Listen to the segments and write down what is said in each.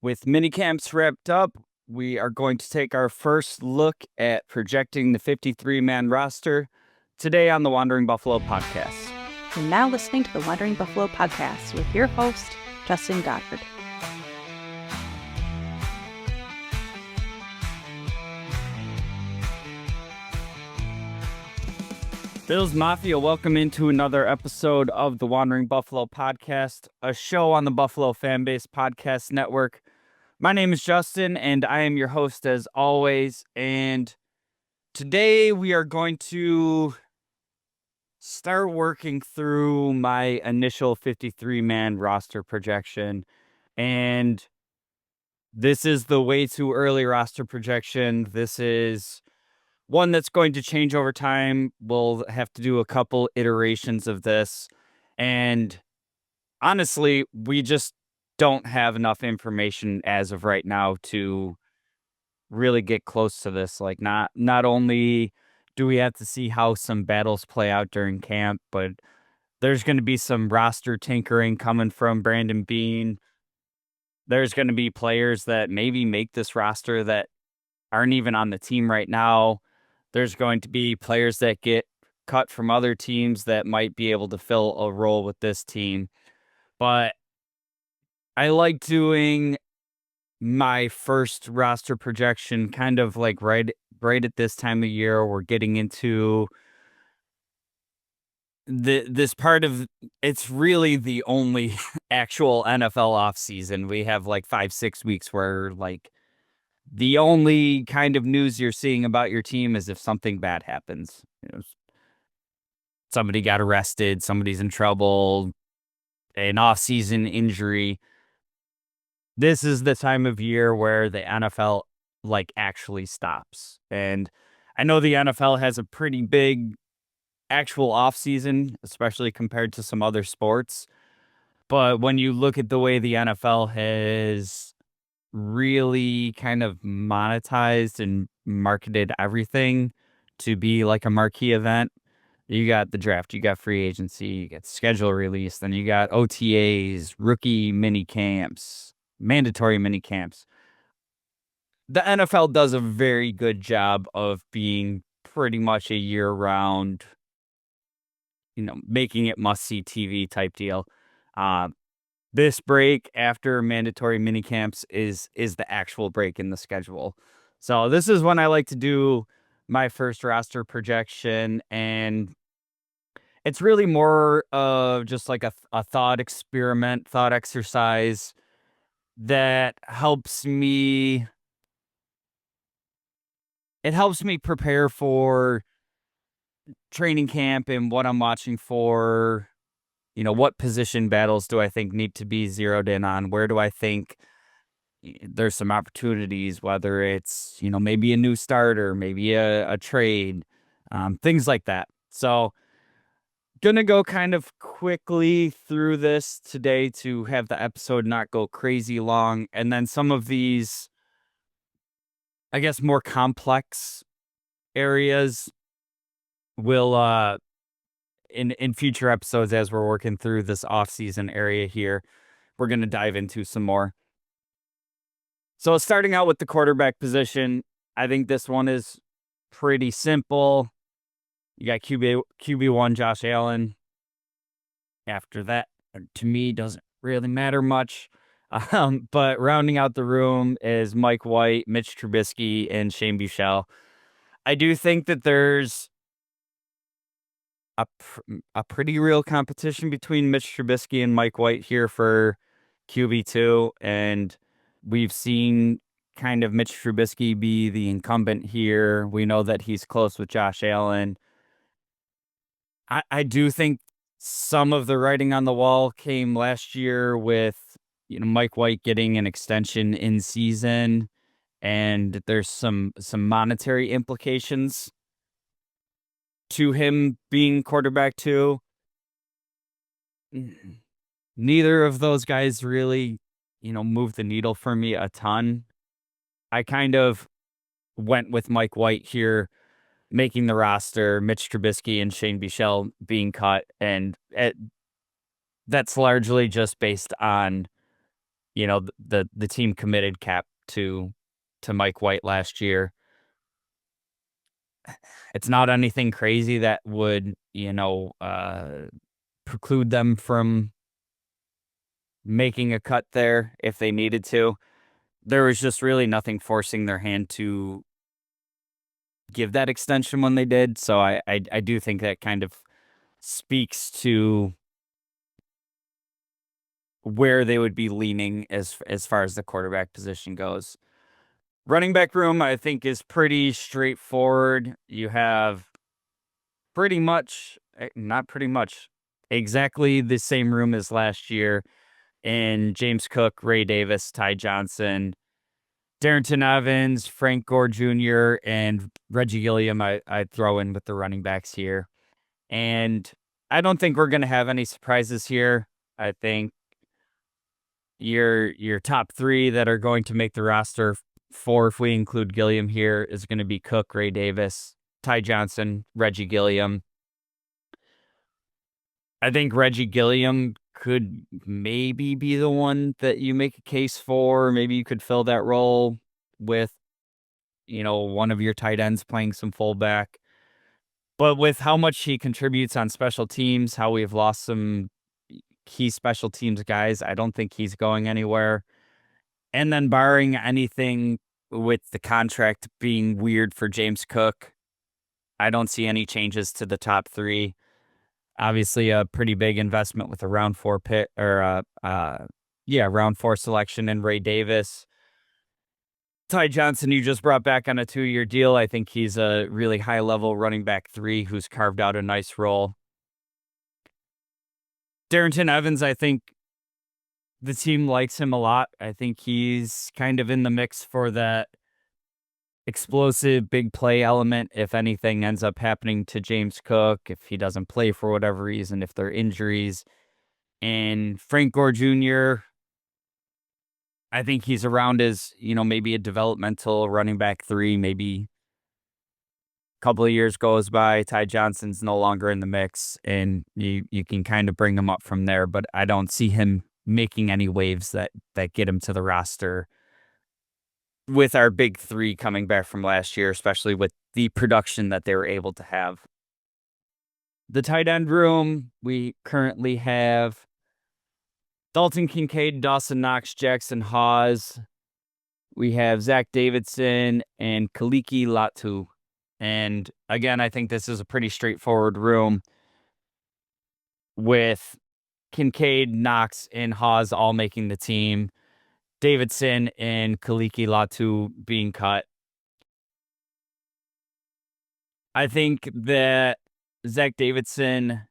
With minicamps wrapped up, we are going to take our first look at projecting the 53-man roster today on the Wandering Buffalo podcast. You're now listening to the Wandering Buffalo podcast with your host, Justin Goddard. Bills Mafia, welcome into another episode of the Wandering Buffalo podcast, a show on the Buffalo Fanbase Podcast Network. My name is Justin, and I am your host as always. And today we are going to start working through my initial 53-man roster projection. And this is the way too early roster projection. This is one that's going to change over time. We'll have to do a couple iterations of this. And honestly, we just don't have enough information as of right now to really get close to this. Like, not only do we have to see how some battles play out during camp, but there's going to be some roster tinkering coming from Brandon Beane. There's going to be players that maybe make this roster that aren't even on the team right now. There's going to be players that get cut from other teams that might be able to fill a role with this team. But I like doing my first roster projection kind of like right at this time of year. We're getting into this part of it's really the only actual NFL offseason. We have like 5-6 weeks where like the only kind of news you're seeing about your team is if something bad happens. Somebody got arrested, somebody's in trouble, an off-season injury. This is the time of year where the NFL like actually stops. And I know the NFL has a pretty big actual off-season, especially compared to some other sports. But when you look at the way the NFL has really kind of monetized and marketed everything to be like a marquee event, you got the draft, you got free agency, you got schedule release, then you got OTAs, rookie mini camps, mandatory mini camps. The NFL does a very good job of being pretty much a year-round, making it must-see TV type deal. This break after mandatory mini camps is the actual break in the schedule. So this is when I like to do my first roster projection, and it's really more of just like a thought experiment, thought exercise that helps me. It helps me prepare for training camp and what I'm watching for. What position battles do I think need to be zeroed in on? Where do I think there's some opportunities, whether it's, maybe a new starter, maybe a trade, things like that. So gonna go kind of quickly through this today to have the episode not go crazy long. And then some of these, I guess, more complex areas will, in future episodes, as we're working through this off-season area here, we're going to dive into some more. So starting out with the quarterback position, I think this one is pretty simple. You got QB1 Josh Allen. After that, to me, doesn't really matter much. But rounding out the room is Mike White, Mitch Trubisky, and Shane Buechele. I do think that there's a pretty real competition between Mitch Trubisky and Mike White here for QB2, and we've seen kind of Mitch Trubisky be the incumbent here. We know that he's close with Josh Allen. I do think some of the writing on the wall came last year with Mike White getting an extension in season, and there's some monetary implications to him being quarterback too. Neither of those guys really, moved the needle for me a ton. I kind of went with Mike White here, making the roster, Mitch Trubisky and Shane Buechele being cut, and that's largely just based on the team committed cap to Mike White last year. It's not anything crazy that would, preclude them from making a cut there if they needed to. There was just really nothing forcing their hand to give that extension when they did. So I do think that kind of speaks to where they would be leaning as far as the quarterback position goes. Running back room, I think, is pretty straightforward. You have not pretty much, exactly the same room as last year in James Cook, Ray Davis, Ty Johnson, Darrington Evans, Frank Gore Jr., and Reggie Gilliam. I'd throw in with the running backs here. And I don't think we're going to have any surprises here. I think your top three that are going to make the roster, four if we include Gilliam here, is going to be Cook, Ray Davis, Ty Johnson, Reggie Gilliam. I think Reggie Gilliam could maybe be the one that you make a case for. Maybe you could fill that role with, one of your tight ends playing some fullback. But with how much he contributes on special teams, how we've lost some key special teams guys, I don't think he's going anywhere. And then barring anything with the contract being weird for James Cook, I don't see any changes to the top three. Obviously, a pretty big investment with a round 4 pick or round 4 selection in Ray Davis. Ty Johnson, you just brought back on a 2-year deal. I think he's a really high level running back 3 who's carved out a nice role. Darrington Evans, I think the team likes him a lot. I think he's kind of in the mix for that explosive big play element if anything ends up happening to James Cook, if he doesn't play for whatever reason, if there are injuries. And Frank Gore Jr., I think he's around as, maybe a developmental running back 3, maybe a couple of years goes by, Ty Johnson's no longer in the mix, and you can kind of bring him up from there, but I don't see him making any waves that get him to the roster with our big 3 coming back from last year, especially with the production that they were able to have. The tight end room, we currently have Dalton Kincaid, Dawson Knox, Jackson Hawes. We have Zach Davidson and Kaliki Latu. And again, I think this is a pretty straightforward room with Kincaid, Knox, and Hawes all making the team. Davidson and Kaliki Latu being cut. I think that Zach Davidson,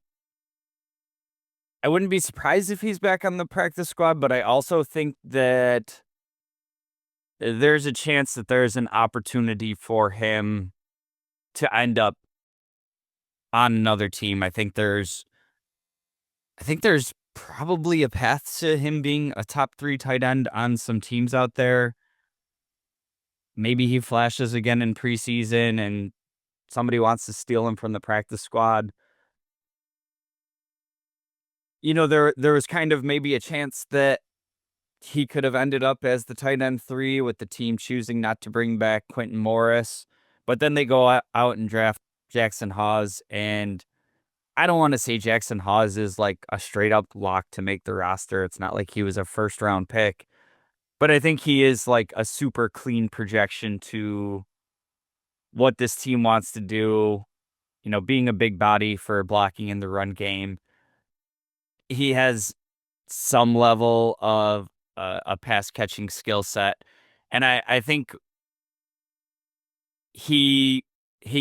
I wouldn't be surprised if he's back on the practice squad, but I also think that there's a chance that there's an opportunity for him to end up on another team. I think there's probably a path to him being a top 3 tight end on some teams out there. Maybe he flashes again in preseason and somebody wants to steal him from the practice squad. There was kind of maybe a chance that he could have ended up as the tight end 3 with the team choosing not to bring back Quentin Morris. But then they go out and draft Jackson Hawes, and I don't want to say Jackson Hawes is like a straight up lock to make the roster. It's not like he was a first round pick, but I think he is like a super clean projection to what this team wants to do. Being a big body for blocking in the run game. He has some level of a pass catching skill set. And I think he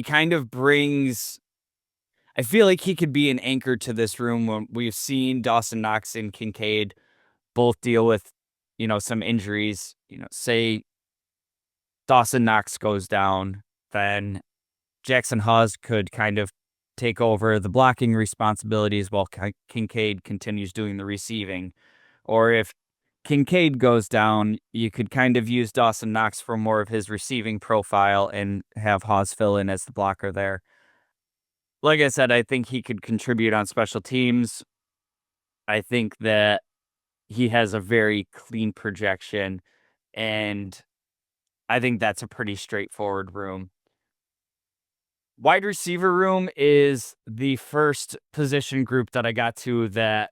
kind of brings, I feel like he could be an anchor to this room when we've seen Dawson Knox and Kincaid both deal with, some injuries. Say Dawson Knox goes down, then Jackson Hawes could kind of take over the blocking responsibilities while Kincaid continues doing the receiving. Or if Kincaid goes down, you could kind of use Dawson Knox for more of his receiving profile and have Hawes fill in as the blocker there. Like I said, I think he could contribute on special teams. I think that he has a very clean projection, and I think that's a pretty straightforward room. Wide receiver room is the first position group that I got to that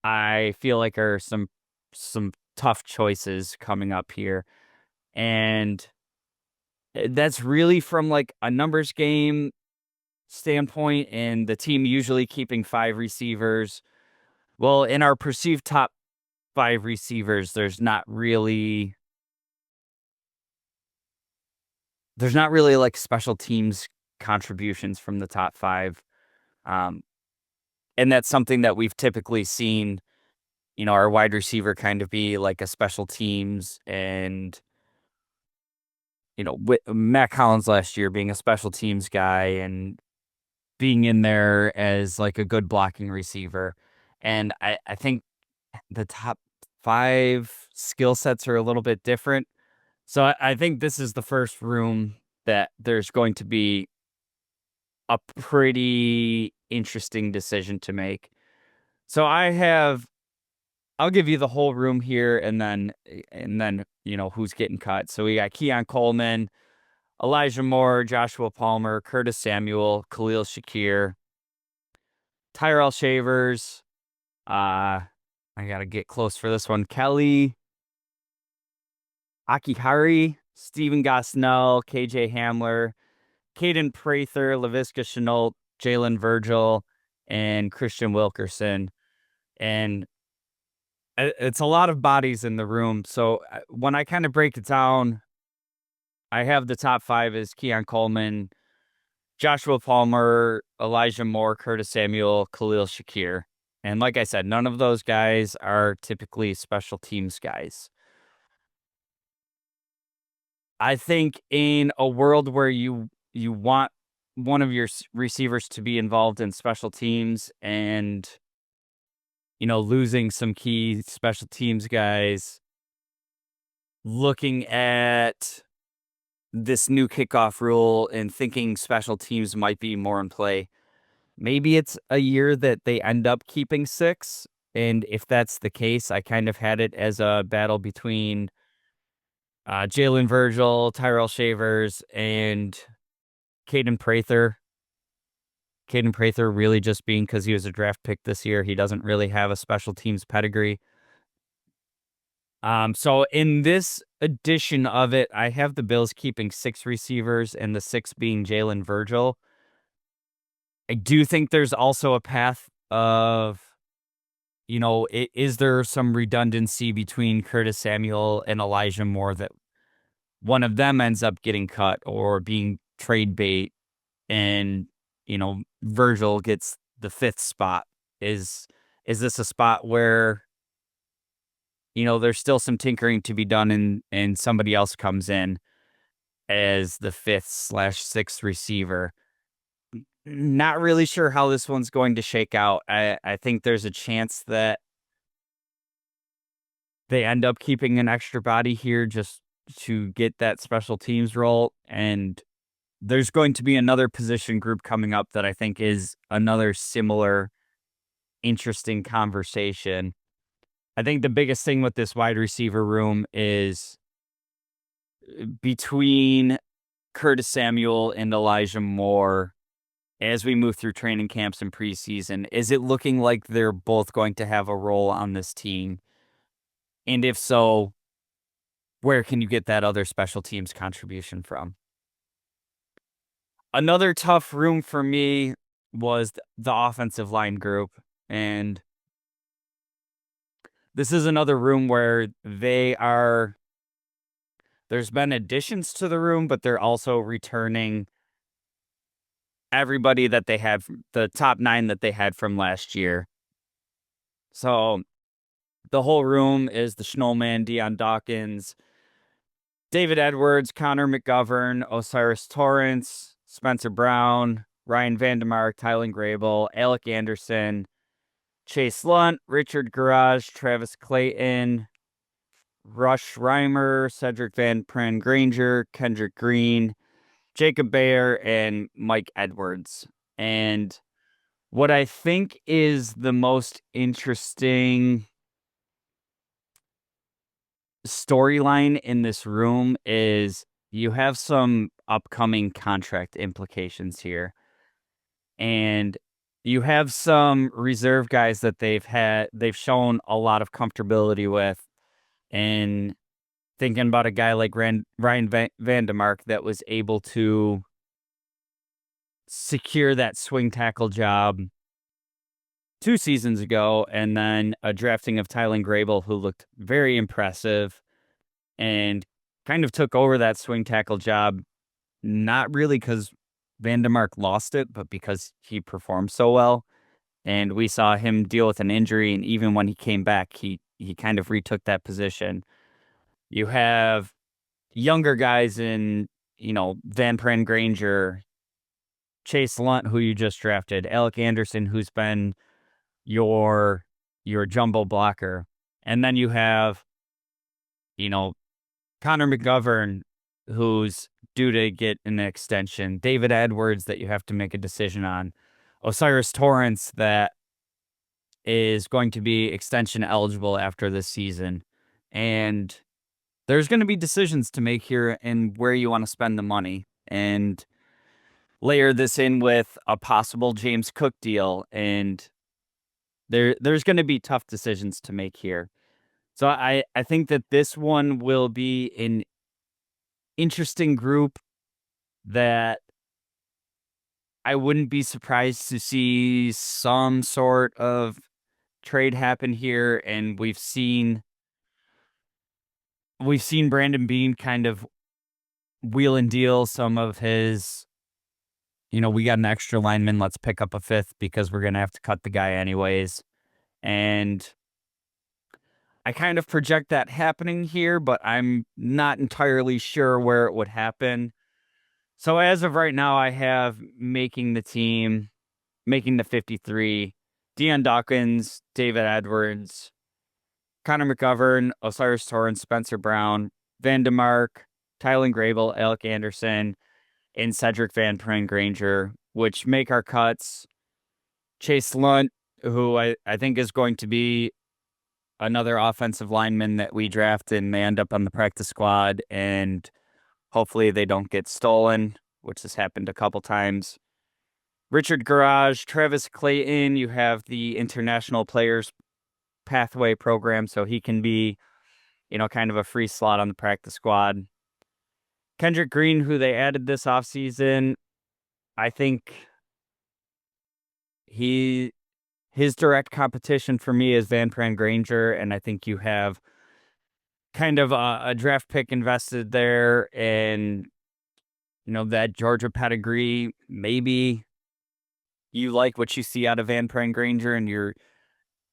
I feel like are some tough choices coming up here. And that's really from like a numbers game standpoint, and the team usually keeping 5 receivers. Well, in our perceived top 5 receivers, there's not really like special teams contributions from the top 5. Um, and that's something that we've typically seen, our wide receiver kind of be like a special teams, and, with Matt Collins last year being a special teams guy and being in there as like a good blocking receiver. And I think the top 5 skill sets are a little bit different. So I think this is the first room that there's going to be a pretty interesting decision to make. So I'll give you the whole room here, and then who's getting cut. So we got Keon Coleman, Elijah Moore, Joshua Palmer, Curtis Samuel, Khalil Shakir, Tyrell Shavers. I gotta get close for this one. Kelly Akihari, Stephen Gosnell, KJ Hamler, Caden Prather, Laviska Chenault, Jalen Virgil, and Christian Wilkerson. And it's a lot of bodies in the room. So when I kind of break it down, I have the top 5 as Keon Coleman, Joshua Palmer, Elijah Moore, Curtis Samuel, Khalil Shakir. And like I said, none of those guys are typically special teams guys. I think in a world where you want one of your receivers to be involved in special teams, and losing some key special teams guys, looking at this new kickoff rule and thinking special teams might be more in play, maybe it's a year that they end up keeping 6. And if that's the case, I kind of had it as a battle between Jalen Virgil, Tyrell Shavers, and Caden Prather. Caden Prather really just being because he was a draft pick this year. He doesn't really have a special teams pedigree. So in this edition of it, I have the Bills keeping 6 receivers and the 6 being Jalen Virgil. I do think there's also a path of, is there some redundancy between Curtis Samuel and Elijah Moore that one of them ends up getting cut or being trade bait, and, Virgil gets the 5th spot? Is this a spot where, there's still some tinkering to be done, and somebody else comes in as the 5th/6th receiver? Not really sure how this one's going to shake out. I think there's a chance that they end up keeping an extra body here just to get that special teams role. And there's going to be another position group coming up that I think is another similar interesting conversation. I think the biggest thing with this wide receiver room is between Curtis Samuel and Elijah Moore, as we move through training camps and preseason, is it looking like they're both going to have a role on this team? And if so, where can you get that other special teams contribution from? Another tough room for me was the offensive line group. And this is another room where there's been additions to the room, but they're also returning everybody that they had, the top 9 that they had from last year. So the whole room is the Schnellman, Deion Dawkins, David Edwards, Connor McGovern, Osiris Torrance, Spencer Brown, Ryan Vandemark, Tylen Grable, Alec Anderson, Chase Lunt, Richard Garage, Travis Clayton, Rush Reimer, Cedric Van Pran Granger, Kendrick Green, Jacob Bayer, and Mike Edwards. And what I think is the most interesting storyline in this room is you have some upcoming contract implications here, and you have some reserve guys that they've shown a lot of comfortability with. And thinking about a guy like Ryan Vandemark that was able to secure that swing tackle job 2 seasons ago, and then a drafting of Tylen Grable, who looked very impressive and kind of took over that swing tackle job, not really because Vandemark lost it, but because he performed so well. And we saw him deal with an injury, and even when he came back, he kind of retook that position. You have younger guys in, Van Pran Granger, Chase Lunt, who you just drafted, Alec Anderson, who's been your jumbo blocker. And then you have, you know, Connor McGovern, who's due to get an extension, David Edwards that you have to make a decision on, Osiris Torrance that is going to be extension eligible after this season. And there's going to be decisions to make here and where you want to spend the money. And layer this in with a possible James Cook deal, and there's going to be tough decisions to make here. So I think that this one will be an interesting group that I wouldn't be surprised to see some sort of trade happen here. And we've seen Brandon Bean kind of wheel and deal some of his, we got an extra lineman, let's pick up a fifth because we're going to have to cut the guy anyways. And I kind of project that happening here, but I'm not entirely sure where it would happen. So as of right now, I have making the 53, Deion Dawkins, David Edwards, Connor McGovern, Osiris Torrance, Spencer Brown, Vandemark, Tylen Grable, Alec Anderson, and Cedric Van Pran Granger, which make our cuts. Chase Lunt, who I think is going to be another offensive lineman that we draft and may end up on the practice squad, and hopefully they don't get stolen, which has happened a couple times. Richard Garage, Travis Clayton, you have the International Players Pathway program, so he can be, kind of a free slot on the practice squad. Kendrick Green, who they added this offseason, I think his direct competition for me is Van Pran Granger, and I think you have kind of a draft pick invested there, and that Georgia pedigree. Maybe you like what you see out of Van Pran Granger, and you're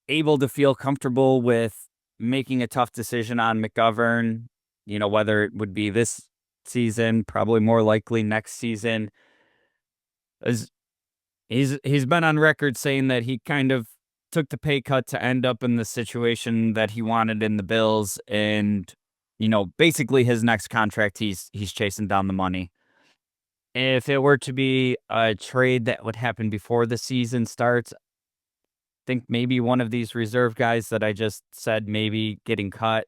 able to feel comfortable with making a tough decision on McGovern. Whether it would be this season, probably more likely next season. As he's been on record saying that he kind of took the pay cut to end up in the situation that he wanted in the Bills, and basically his next contract he's chasing down the money. If it were to be a trade that would happen before the season starts, I think maybe one of these reserve guys that I just said maybe getting cut,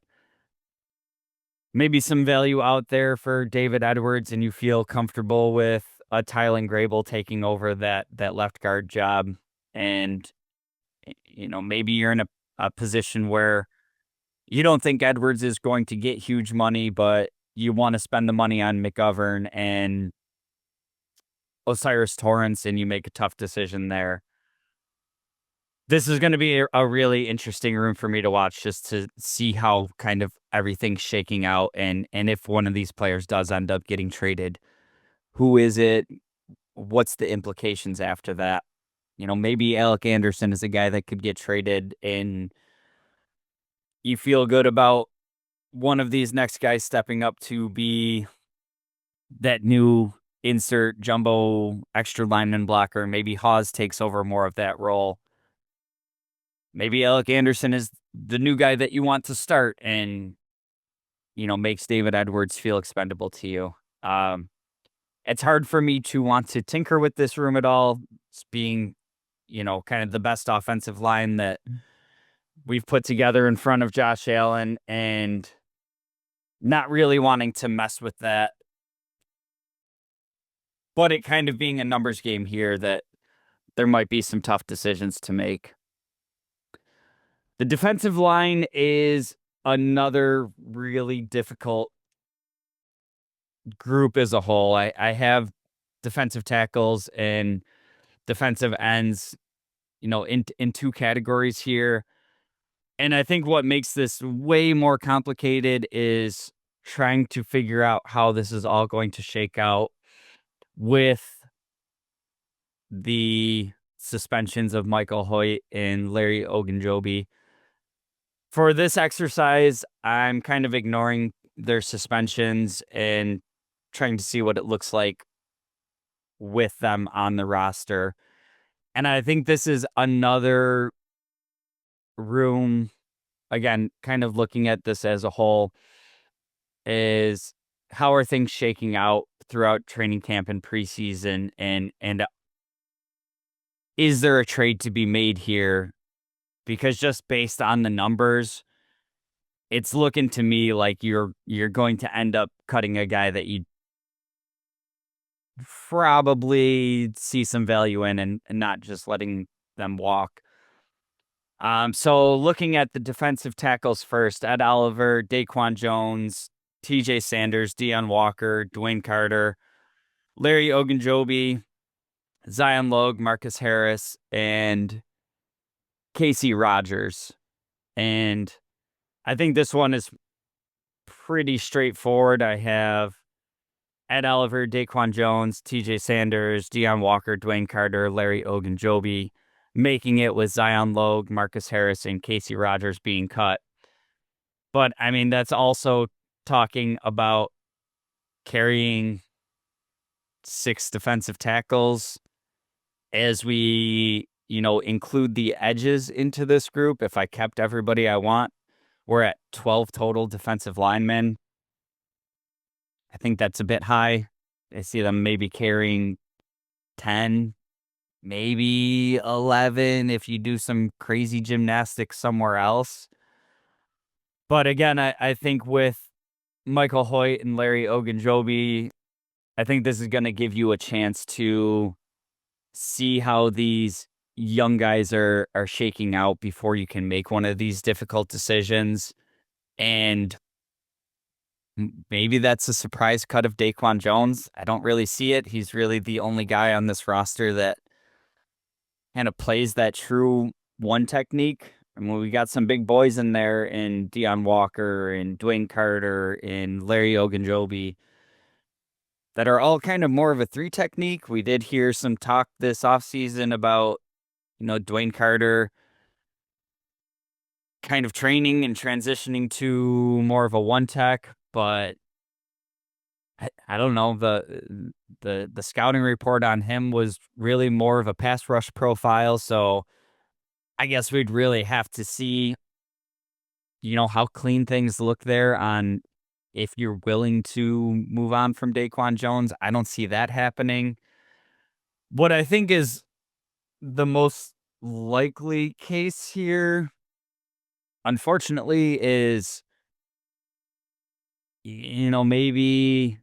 maybe some value out there for David Edwards, and you feel comfortable with a Tylen Grable taking over that left guard job. And, maybe you're in a position where you don't think Edwards is going to get huge money, but you want to spend the money on McGovern and Osiris Torrance, and you make a tough decision there. This is going to be a really interesting room for me to watch, just to see how kind of everything's shaking out. And if one of these players does end up getting traded, who is it? What's the implications after that? Maybe Alec Anderson is a guy that could get traded, and you feel good about one of these next guys stepping up to be that new insert jumbo extra lineman blocker. Maybe Hawes takes over more of that role. Maybe Alec Anderson is the new guy that you want to start and, makes David Edwards feel expendable to you. It's hard for me to want to tinker with this room at all. It's being, kind of the best offensive line that we've put together in front of Josh Allen. And not really wanting to mess with that. But it kind of being a numbers game here that there might be some tough decisions to make. The defensive line is another really difficult group as a whole. I have defensive tackles and defensive ends, in two categories here. And I think what makes this way more complicated is trying to figure out how this is all going to shake out with the suspensions of Michael Hoyt and Larry Ogunjobi. For this exercise, I'm kind of ignoring their suspensions and trying to see what it looks like with them on the roster. And I think this is another room, again, kind of looking at this as a whole, is how are things shaking out throughout training camp and preseason, and is there a trade to be made here? Because just based on the numbers, it's looking to me like you're going to end up cutting a guy that you probably see some value in, and not just letting them walk. So looking at the defensive tackles first, Ed Oliver, Daquan Jones, TJ Sanders, Deion Walker, Dwayne Carter, Larry Ogunjobi, Zion Logue, Marcus Harris, and Casey Rogers. And I think this one is pretty straightforward. I have Ed Oliver, Daquan Jones, TJ Sanders, Deion Walker, Dwayne Carter, Larry Ogunjobi, making it with Zion Logue, Marcus Harris, and Casey Rogers being cut. But I mean, that's also talking about carrying 6 defensive tackles as we, include the edges into this group. If I kept everybody I want, we're at 12 total defensive linemen. I think that's a bit high. I see them maybe carrying 10, maybe 11 if you do some crazy gymnastics somewhere else. But again, I think with Michael Hoyt and Larry Ogunjobi, I think this is going to give you a chance to see how these young guys are shaking out before you can make one of these difficult decisions. And maybe that's a surprise cut of Daquan Jones. I don't really see it. He's really the only guy on this roster that kind of plays that true one technique. I mean, we got some big boys in there in Deion Walker and Dwayne Carter and Larry Ogunjobi that are all kind of more of a 3 technique. We did hear some talk this offseason about, Dwayne Carter kind of training and transitioning to more of a 1 tech, but I don't know. The scouting report on him was really more of a pass rush profile, so I guess we'd really have to see, how clean things look there on if you're willing to move on from Daquan Jones. I don't see that happening. What I think is the most likely case here, unfortunately, is, maybe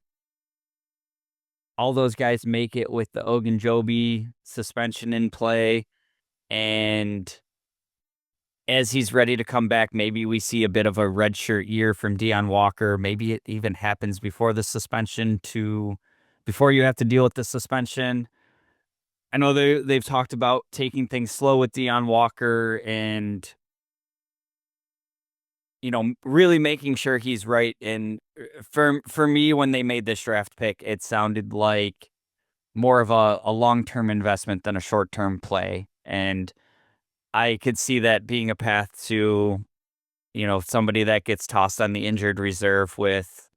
all those guys make it with the Ogunjobi suspension in play, and as he's ready to come back, maybe we see a bit of a redshirt year from Deion Walker. Maybe it even happens before the suspension before you have to deal with the suspension. I know they've talked about taking things slow with Deion Walker and, really making sure he's right. And for me, when they made this draft pick, it sounded like more of a long-term investment than a short-term play. And I could see that being a path to, somebody that gets tossed on the injured reserve with,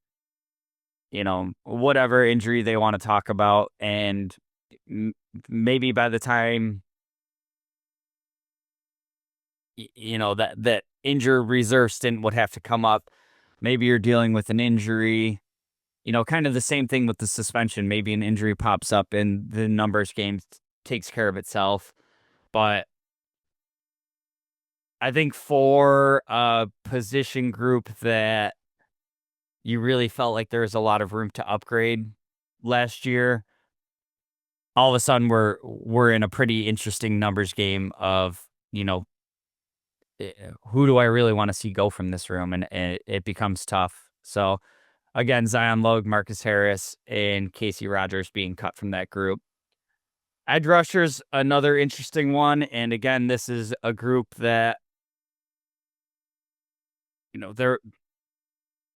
whatever injury they want to talk about. And maybe by the time, that injured reserve stint would have to come up, maybe you're dealing with an injury, kind of the same thing with the suspension. Maybe an injury pops up and the numbers game takes care of itself. But I think for a position group that you really felt like there was a lot of room to upgrade last year. All of a sudden, we're in a pretty interesting numbers game of, who do I really want to see go from this room, and it becomes tough. So again, Zion Logue, Marcus Harris, and Casey Rogers being cut from that group. Edge rushers, another interesting one, and again, this is a group that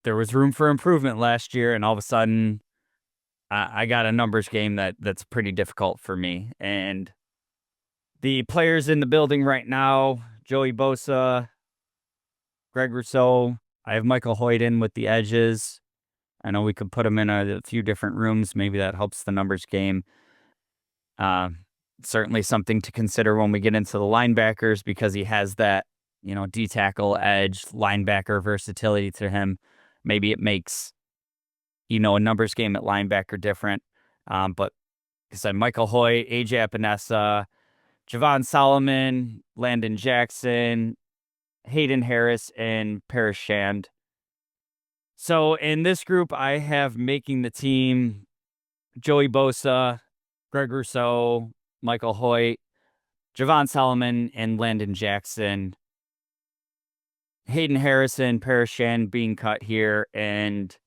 there was room for improvement last year, and all of a sudden, I got a numbers game that's pretty difficult for me. And the players in the building right now: Joey Bosa, Greg Rousseau. I have Michael Hoyt in with the edges. I know we could put him in a few different rooms. Maybe that helps the numbers game. Uh, Certainly something to consider when we get into the linebackers, because he has that, D tackle, edge, linebacker versatility to him. Maybe it makes, a numbers game at linebacker different. But like I said, Michael Hoyt, AJ Epinesa, Javon Solomon, Landon Jackson, Hayden Harris, and Paris Shand. So in this group, I have making the team Joey Bosa, Greg Rousseau, Michael Hoyt, Javon Solomon, and Landon Jackson. Hayden Harrison, Paris Shand being cut here, and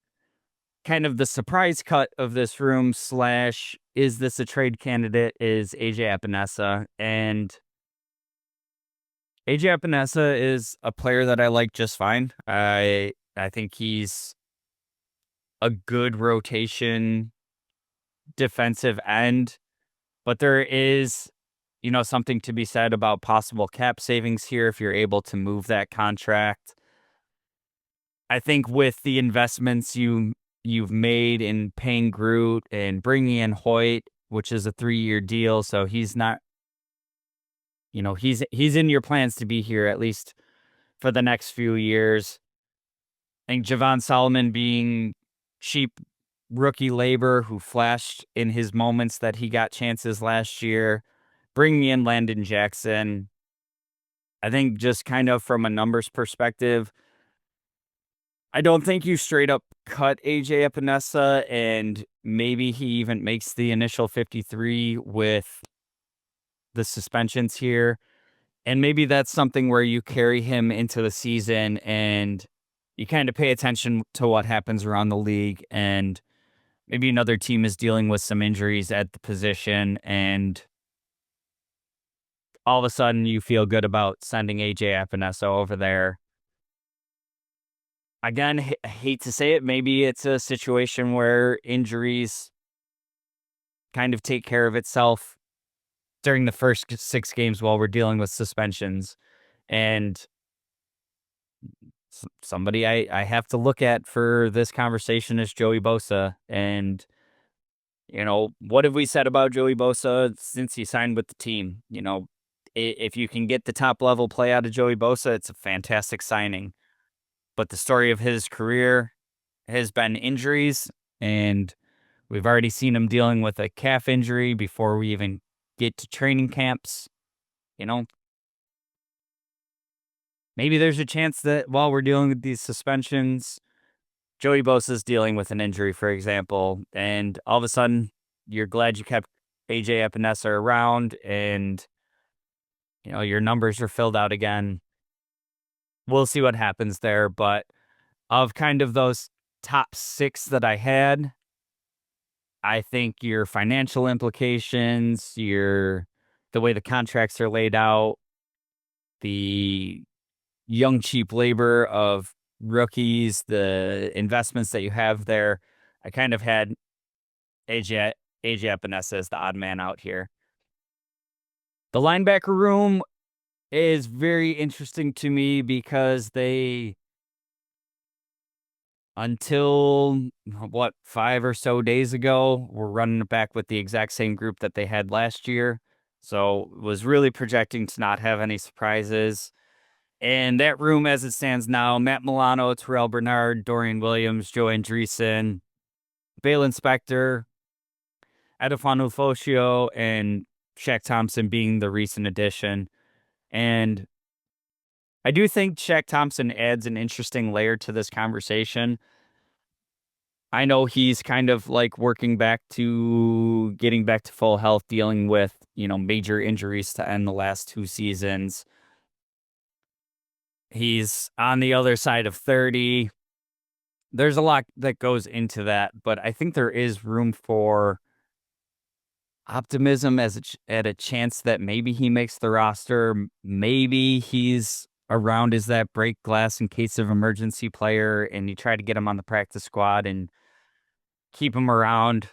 kind of the surprise cut of this room / is this a trade candidate is AJ Epinesa. And AJ Epinesa is a player that I like just fine. I think he's a good rotation defensive end, but there is, something to be said about possible cap savings here if you're able to move that contract. I think with the investments you've made in paying Groot and bringing in Hoyt, which is a 3-year deal, so he's not, he's in your plans to be here at least for the next few years. I think Javon Solomon being cheap rookie labor who flashed in his moments that he got chances last year. Bringing in Landon Jackson, I think just kind of from a numbers perspective, I don't think you straight up cut AJ Epinesa, and maybe he even makes the initial 53 with the suspensions here. And maybe that's something where you carry him into the season and you kind of pay attention to what happens around the league, and maybe another team is dealing with some injuries at the position, and all of a sudden you feel good about sending AJ Epinesa over there. Again, I hate to say it, maybe it's a situation where injuries kind of take care of itself during the first 6 games while we're dealing with suspensions. And somebody I have to look at for this conversation is Joey Bosa. And, what have we said about Joey Bosa since he signed with the team? If you can get the top level play out of Joey Bosa, it's a fantastic signing. But the story of his career has been injuries, and we've already seen him dealing with a calf injury before we even get to training camps. Maybe there's a chance that while we're dealing with these suspensions, Joey Bosa's dealing with an injury, for example, and all of a sudden you're glad you kept AJ Epinesa around, and your numbers are filled out again. We'll see what happens there, but of kind of those top 6 that I had, I think your financial implications, the way the contracts are laid out, the young, cheap labor of rookies, the investments that you have there, I kind of had AJ Epinesa as the odd man out here. The linebacker room is very interesting to me because they, until 5 or so days ago, were running it back with the exact same group that they had last year. So was really projecting to not have any surprises. And that room, as it stands now: Matt Milano, Terrell Bernard, Dorian Williams, Joe Andreessen, Valen Spector, Edifon Ufoshio, and Shaq Thompson being the recent addition. And I do think Shaq Thompson adds an interesting layer to this conversation. I know he's kind of like working back to getting back to full health, dealing with, major injuries to end the last 2 seasons. He's on the other side of 30. There's a lot that goes into that, but I think there is room for optimism at a chance that maybe he makes the roster. Maybe he's around as that break glass in case of emergency player, and you try to get him on the practice squad and keep him around.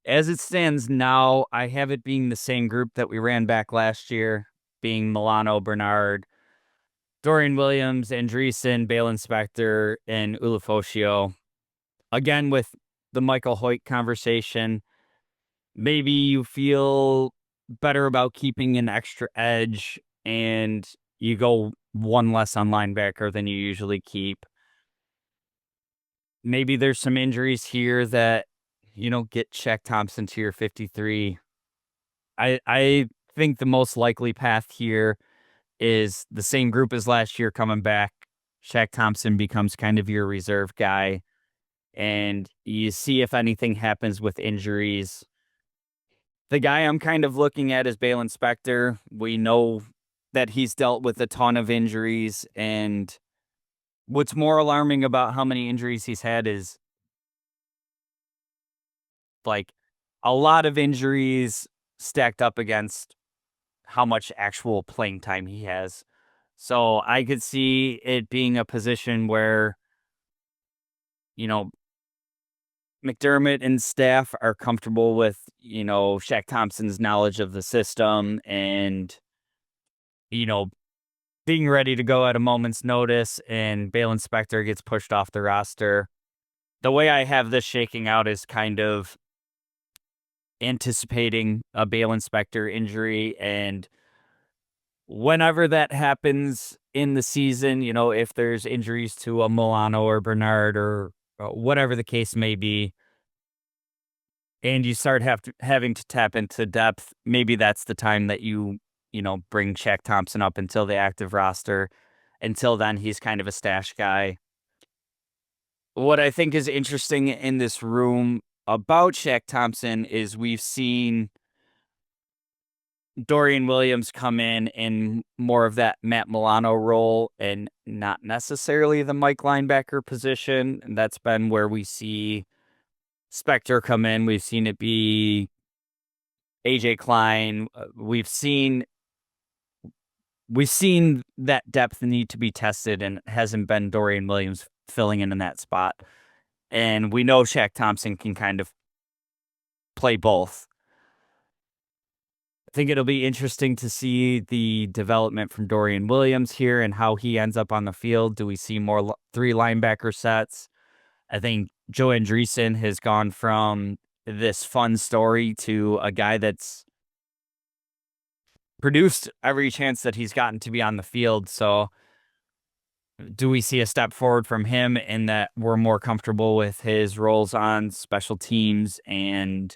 As it stands now, I have it being the same group that we ran back last year, being Milano, Bernard, Dorian Williams, Andreessen, Bale Inspector, and Ulofoshio. Again, with the Michael Hoyt conversation, maybe you feel better about keeping an extra edge and you go one less on linebacker than you usually keep. Maybe there's some injuries here that, get Shaq Thompson to your 53. I think the most likely path here is the same group as last year coming back. Shaq Thompson becomes kind of your reserve guy, and you see if anything happens with injuries. The guy I'm kind of looking at is Bale Inspector. We know that he's dealt with a ton of injuries, and what's more alarming about how many injuries he's had is like a lot of injuries stacked up against how much actual playing time he has. So I could see it being a position where, you know, McDermott and staff are comfortable with, Shaq Thompson's knowledge of the system and, you know, being ready to go at a moment's notice, and Bale Inspector gets pushed off the roster. The way I have this shaking out is kind of anticipating a Bale Inspector injury, and whenever that happens in the season, if there's injuries to a Milano or Bernard or whatever the case may be, and you start having to tap into depth, maybe that's the time that you bring Shaq Thompson up until the active roster. Until then, he's kind of a stash guy. What I think is interesting in this room about Shaq Thompson is we've seen Dorian Williams come in more of that Matt Milano role and not necessarily the Mike linebacker position. And that's been where we see Spector come in. We've seen it be AJ Klein. We've seen that depth need to be tested, and it hasn't been Dorian Williams filling in that spot. And we know Shaq Thompson can kind of play both. I think it'll be interesting to see the development from Dorian Williams here and how he ends up on the field. Do we see more three linebacker sets? I think Joe Andreessen has gone from this fun story to a guy that's produced every chance that he's gotten to be on the field. So do we see a step forward from him in that we're more comfortable with his roles on special teams and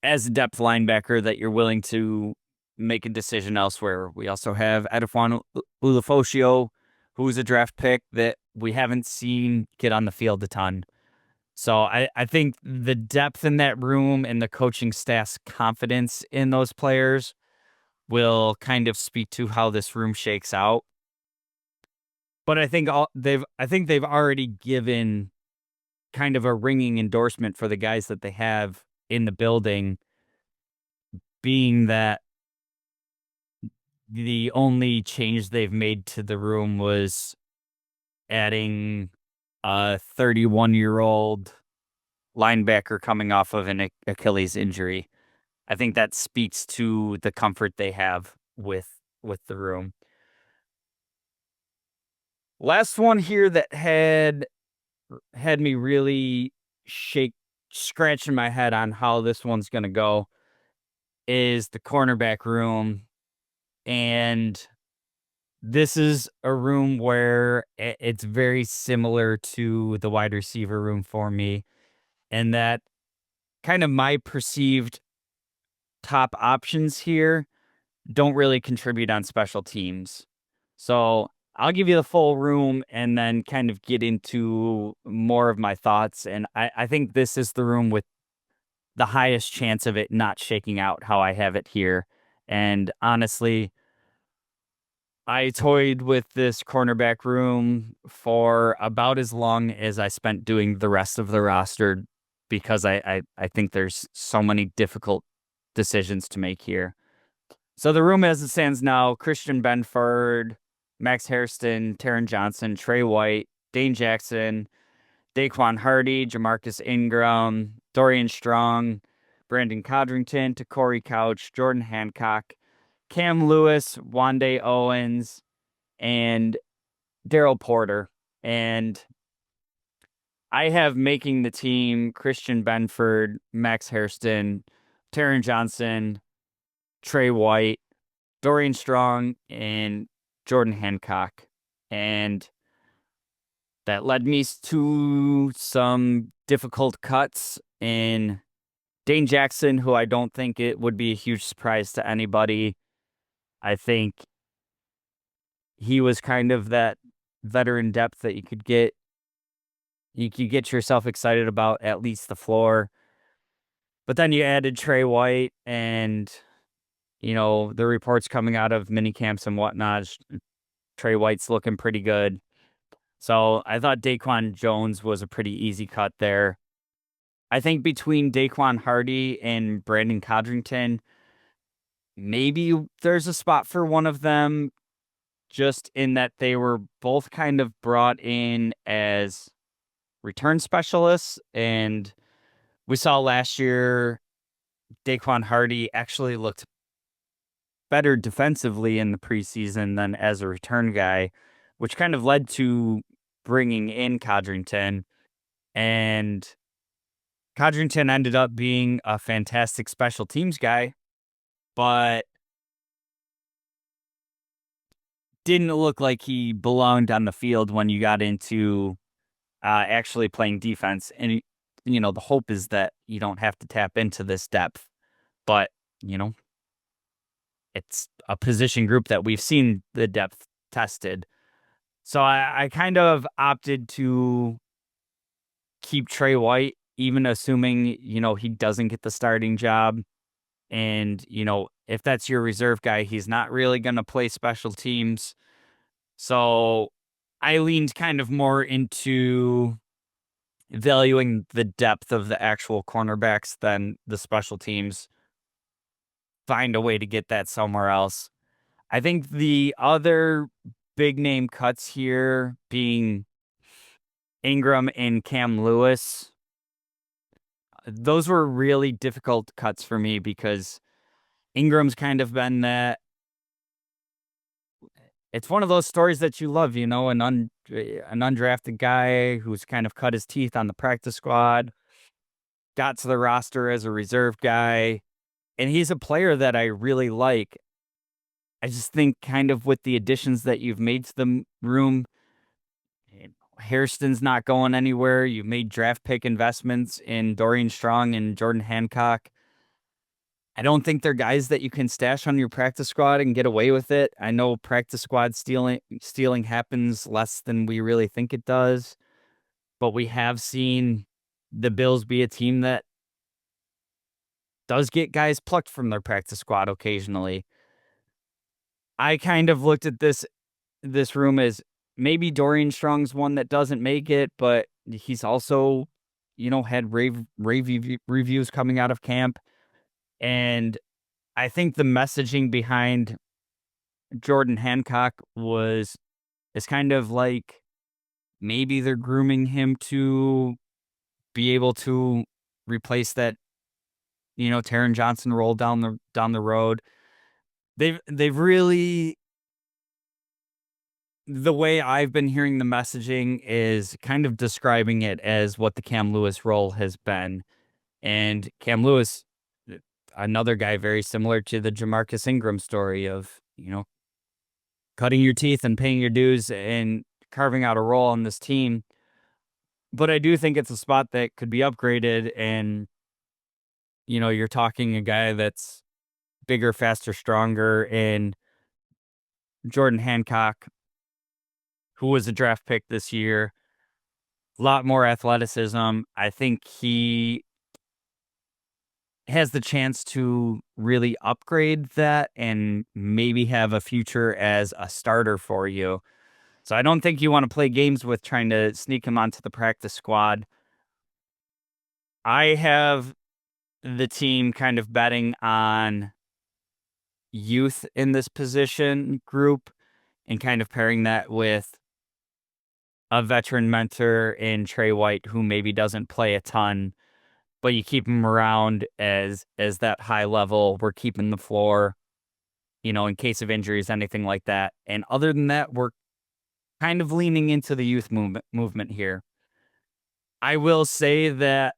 as a depth linebacker that you're willing to make a decision elsewhere? We also have Edifon Ulofoshio, who's a draft pick that we haven't seen get on the field a ton. So I think the depth in that room and the coaching staff's confidence in those players will kind of speak to how this room shakes out. But I think they've already given kind of a ringing endorsement for the guys that they have in the building, being that the only change they've made to the room was adding a 31-year-old linebacker coming off of an Achilles injury. I think that speaks to the comfort they have with the room. Last one here that had me really scratching my head on how this one's going to go is the cornerback room. And this is a room where it's very similar to the wide receiver room for me, and that kind of my perceived top options here don't really contribute on special teams. So I'll give you the full room and then kind of get into more of my thoughts. And I think this is the room with the highest chance of it not shaking out how I have it here. And honestly, I toyed with this cornerback room for about as long as I spent doing the rest of the roster because I think there's so many difficult decisions to make here. So the room as it stands now, Christian Benford, Max Hairston, Taron Johnson, Trey White, Dane Jackson, Daquan Hardy, Jamarcus Ingram, Dorian Strong, Brandon Codrington, Corey Couch, Jordan Hancock, Cam Lewis, Wande Owens, and Daryl Porter. And I have making the team Christian Benford, Max Hairston, Taron Johnson, Trey White, Dorian Strong, and Jordan Hancock. And that led me to some difficult cuts in Dane Jackson, who I don't think it would be a huge surprise to anybody. I think he was kind of that veteran depth that you could get yourself excited about at least the floor. But then you added Trey White and, the reports coming out of mini camps and whatnot. Trey White's looking pretty good. So I thought Daquan Jones was a pretty easy cut there. I think between Daquan Hardy and Brandon Codrington, maybe there's a spot for one of them, just in that they were both kind of brought in as return specialists. And we saw last year Daquan Hardy actually looked better defensively in the preseason than as a return guy, which kind of led to bringing in Codrington. And Codrington ended up being a fantastic special teams guy, but didn't look like he belonged on the field when you got into actually playing defense. And, the hope is that you don't have to tap into this depth. But, it's a position group that we've seen the depth tested. So I kind of opted to keep Trey White, even assuming, he doesn't get the starting job. And, if that's your reserve guy, he's not really going to play special teams. So I leaned kind of more into valuing the depth of the actual cornerbacks than the special teams. Find a way to get that somewhere else. I think the other big name cuts here being Ingram and Cam Lewis. Those were really difficult cuts for me because Ingram's kind of been that. It's one of those stories that you love, an undrafted guy who's kind of cut his teeth on the practice squad, got to the roster as a reserve guy, and he's a player that I really like. I just think kind of with the additions that you've made to the room, Hairston's not going anywhere. You've made draft pick investments in Dorian Strong and Jordan Hancock. I don't think they're guys that you can stash on your practice squad and get away with it. I know practice squad stealing happens less than we really think it does, but we have seen the Bills be a team that does get guys plucked from their practice squad occasionally. I kind of looked at this room as maybe Dorian Strong's one that doesn't make it, but he's also, had rave reviews coming out of camp. And I think the messaging behind Jordan Hancock is kind of like maybe they're grooming him to be able to replace that, Taron Johnson role down the road. They've really, the way I've been hearing the messaging is kind of describing it as what the Cam Lewis role has been. And Cam Lewis, another guy very similar to the Jamarcus Ingram story of, cutting your teeth and paying your dues and carving out a role on this team. But I do think it's a spot that could be upgraded. And, you're talking a guy that's bigger, faster, stronger, and Jordan Hancock who was a draft pick this year. A lot more athleticism. I think he has the chance to really upgrade that and maybe have a future as a starter for you. So I don't think you want to play games with trying to sneak him onto the practice squad. I have the team kind of betting on youth in this position group and kind of pairing that with a veteran mentor in Trey White who maybe doesn't play a ton, but you keep him around as that high level. We're keeping the floor, in case of injuries, anything like that. And other than that, we're kind of leaning into the youth movement here. I will say that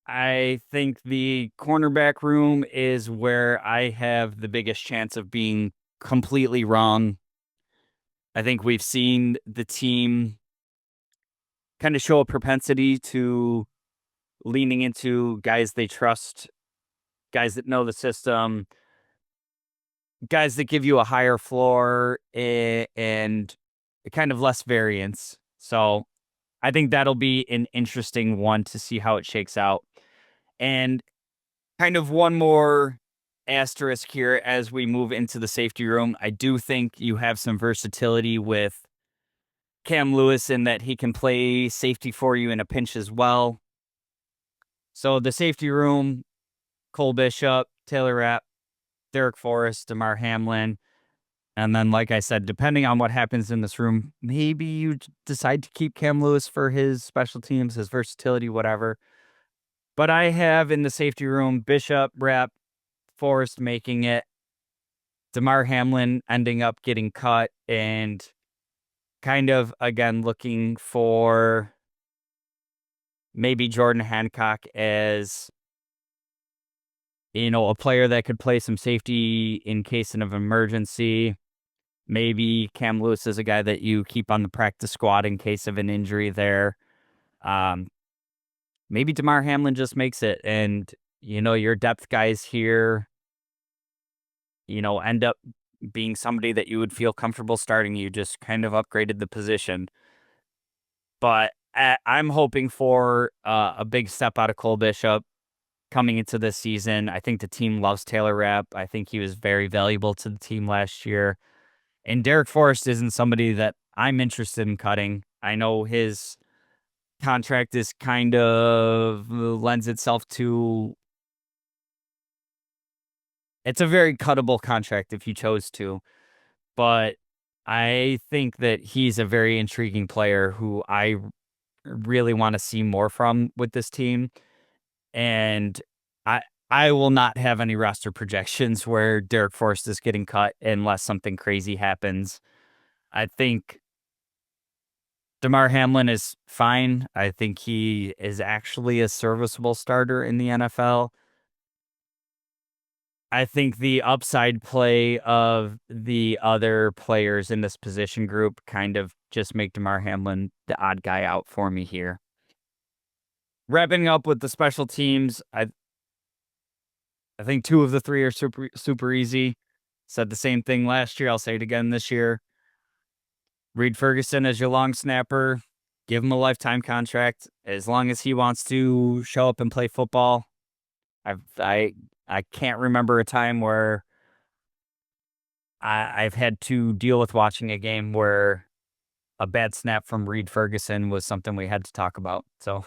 I think the cornerback room is where I have the biggest chance of being completely wrong. I think we've seen the team kind of show a propensity to leaning into guys they trust, guys that know the system, guys that give you a higher floor and kind of less variance. So I think that'll be an interesting one to see how it shakes out. And kind of one more asterisk here as we move into the safety room. I do think you have some versatility with Cam Lewis in that he can play safety for you in a pinch as well. So the safety room, Cole Bishop, Taylor Rapp, Derek Forrest, Damar Hamlin. And then, like I said, depending on what happens in this room, maybe you decide to keep Cam Lewis for his special teams, his versatility, whatever. But I have in the safety room Bishop, Rapp, Forrest making it, Damar Hamlin ending up getting cut, and kind of, again, looking for maybe Jordan Hancock as, a player that could play some safety in case of an emergency. Maybe Cam Lewis is a guy that you keep on the practice squad in case of an injury there. Maybe Damar Hamlin just makes it, and, your depth guys here, end up being somebody that you would feel comfortable starting. You just kind of upgraded the position. But I'm hoping for a big step out of Cole Bishop coming into this season. I think the team loves Taylor Rapp. I think he was very valuable to the team last year. And Derek Forrest isn't somebody that I'm interested in cutting. I know his contract is kind of lends itself to, it's a very cuttable contract if you chose to, but I think that he's a very intriguing player who I really want to see more from with this team. And I I will not have any roster projections where Derek Forrest is getting cut unless something crazy happens. I think Damar Hamlin is fine. I think he is actually a serviceable starter in the NFL. I think the upside play of the other players in this position group kind of just make Damar Hamlin the odd guy out for me here. Wrapping up with the special teams, I think two of the three are super easy. Said the same thing last year. I'll say it again this year. Reed Ferguson as your long snapper. Give him a lifetime contract as long as he wants to show up and play football. I can't remember a time where I've had to deal with watching a game where a bad snap from Reed Ferguson was something we had to talk about. So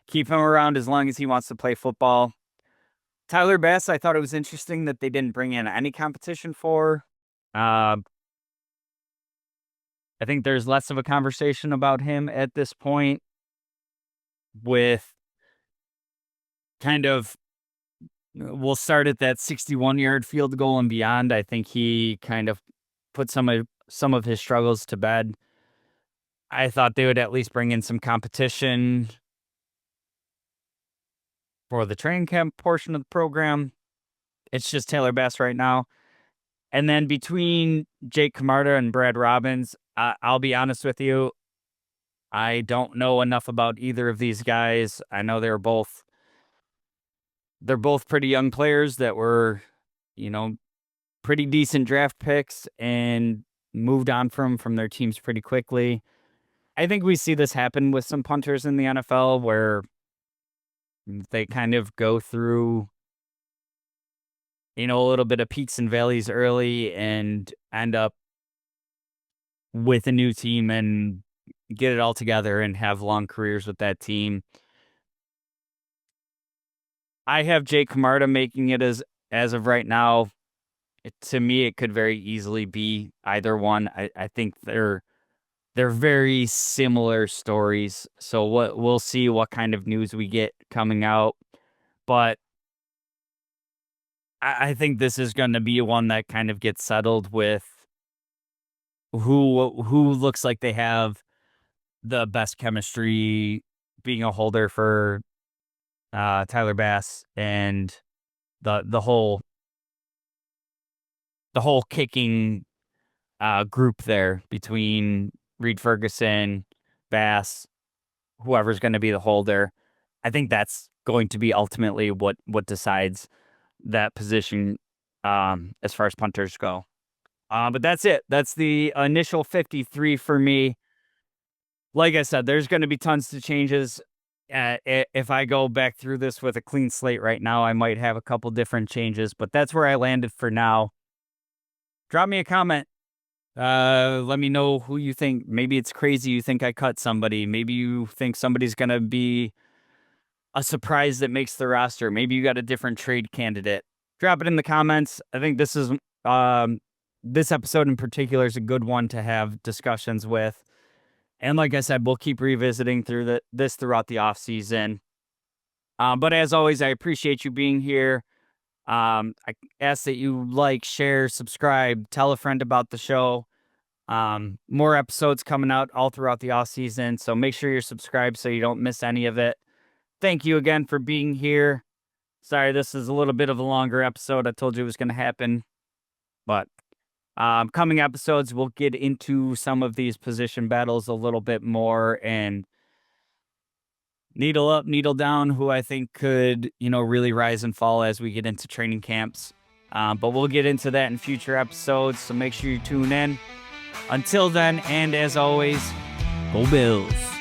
keep him around as long as he wants to play football. Tyler Bass, I thought it was interesting that they didn't bring in any competition for. I think there's less of a conversation about him at this point with kind of, we'll start at that 61-yard field goal and beyond. I think he kind of put some of his struggles to bed. I thought they would at least bring in some competition for the training camp portion of the program. It's just Taylor Bass right now. And then between Jake Camarda and Brad Robbins, I'll be honest with you, I don't know enough about either of these guys. I know they're both pretty young players that were, pretty decent draft picks. And moved on from their teams pretty quickly. I think we see this happen with some punters in the NFL where they kind of go through, a little bit of peaks and valleys early and end up with a new team and get it all together and have long careers with that team. I have Jake Camarda making it as of right now. To me, it could very easily be either one. I think they're very similar stories. So we'll see what kind of news we get coming out. But I think this is going to be one that kind of gets settled with who looks like they have the best chemistry, being a holder for Tyler Bass and the whole kicking group there between Reed Ferguson, Bass, whoever's going to be the holder. I think that's going to be ultimately what decides that position as far as punters go. But that's it. That's the initial 53 for me. Like I said, there's going to be tons of changes. If I go back through this with a clean slate right now, I might have a couple different changes, but that's where I landed for now. Drop me a comment. Let me know who you think. Maybe it's crazy you think I cut somebody. Maybe you think somebody's going to be a surprise that makes the roster. Maybe you got a different trade candidate. Drop it in the comments. I think this episode in particular is a good one to have discussions with. And like I said, we'll keep revisiting this throughout the off season. But as always, I appreciate you being here. I ask that you like, share, subscribe, tell a friend about the show. More episodes coming out all throughout the off season, so make sure you're subscribed so you don't miss any of it. Thank you again for being here. Sorry, this is a little bit of a longer episode. I told you it was going to happen, but coming episodes, we'll get into some of these position battles a little bit more and needle up, needle down, who I think could, really rise and fall as we get into training camps. But we'll get into that in future episodes, so make sure you tune in. Until then, and as always, go Bills.